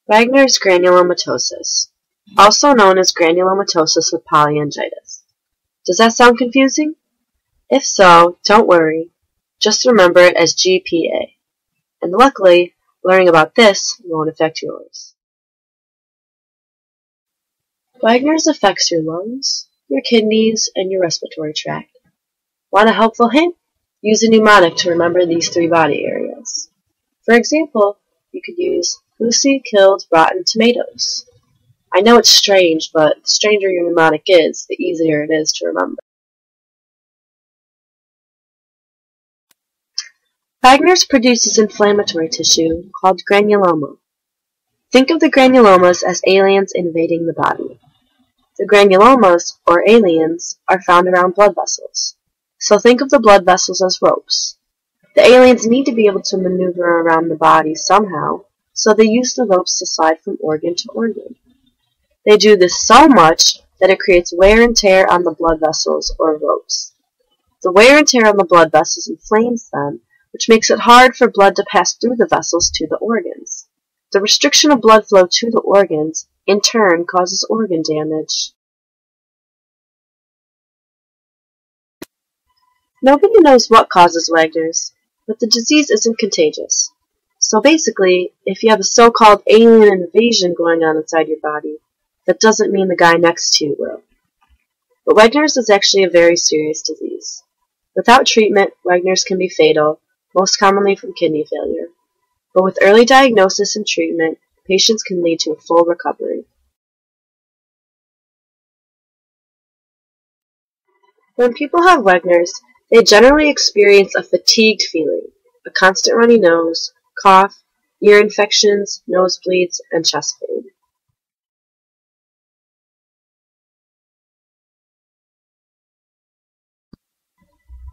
Wegener's granulomatosis, also known as granulomatosis with polyangiitis. Does that sound confusing? If so, don't worry. Just remember it as GPA. And luckily, learning about this won't affect yours. Wegener's affects your lungs, your kidneys, and your respiratory tract. Want a helpful hint? Use a mnemonic to remember these 3 body areas. For example, you could use Lucy killed rotten tomatoes. I know it's strange, but the stranger your mnemonic is, the easier it is to remember. Wegener's produces inflammatory tissue called granuloma. Think of the granulomas as aliens invading the body. The granulomas, or aliens, are found around blood vessels. So think of the blood vessels as ropes. The aliens need to be able to maneuver around the body somehow, so they use the ropes to slide from organ to organ. They do this so much that it creates wear and tear on the blood vessels, or ropes. The wear and tear on the blood vessels inflames them, which makes it hard for blood to pass through the vessels to the organs. The restriction of blood flow to the organs, in turn, causes organ damage. Nobody knows what causes Wegener's, but the disease isn't contagious. So basically, if you have a so-called alien invasion going on inside your body, that doesn't mean the guy next to you will. But Wegener's is actually a very serious disease. Without treatment, Wegener's can be fatal, most commonly from kidney failure. But with early diagnosis and treatment, patients can lead to a full recovery. When people have Wegener's, they generally experience a fatigued feeling, a constant runny nose, cough, ear infections, nosebleeds, and chest pain.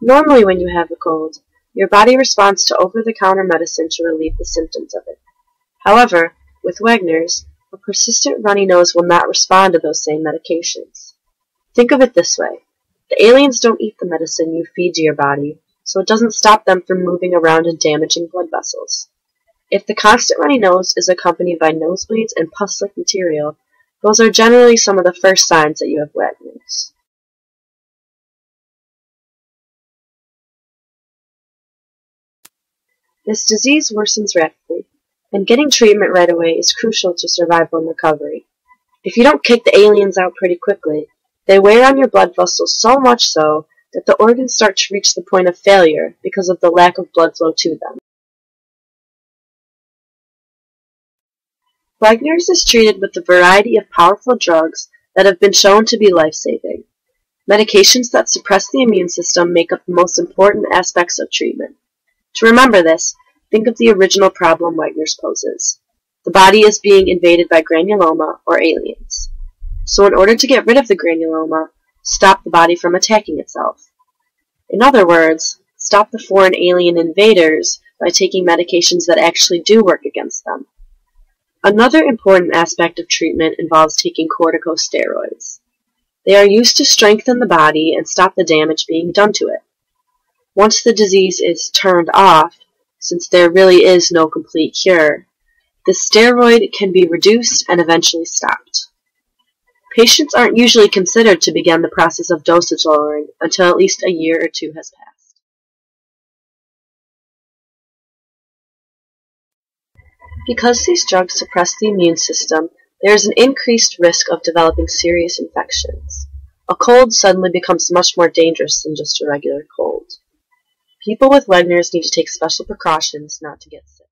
Normally when you have a cold, your body responds to over-the-counter medicine to relieve the symptoms of it. However, with Wegener's, a persistent runny nose will not respond to those same medications. Think of it this way. The aliens don't eat the medicine you feed to your body, so it doesn't stop them from moving around and damaging blood vessels. If the constant runny nose is accompanied by nosebleeds and pus-like material, those are generally some of the first signs that you have Wegener's. This disease worsens rapidly, and getting treatment right away is crucial to survival and recovery. If you don't kick the aliens out pretty quickly, they wear on your blood vessels so much so that the organs start to reach the point of failure because of the lack of blood flow to them. Wegener's is treated with a variety of powerful drugs that have been shown to be life-saving. Medications that suppress the immune system make up the most important aspects of treatment. To remember this, think of the original problem Wegener's poses. The body is being invaded by granuloma, or aliens. So in order to get rid of the granuloma, stop the body from attacking itself. In other words, stop the foreign alien invaders by taking medications that actually do work against them. Another important aspect of treatment involves taking corticosteroids. They are used to strengthen the body and stop the damage being done to it. Once the disease is turned off, since there really is no complete cure, the steroid can be reduced and eventually stopped. Patients aren't usually considered to begin the process of dosage lowering until at least a year or 2 has passed. Because these drugs suppress the immune system, there is an increased risk of developing serious infections. A cold suddenly becomes much more dangerous than just a regular cold. People with Wegener's need to take special precautions not to get sick.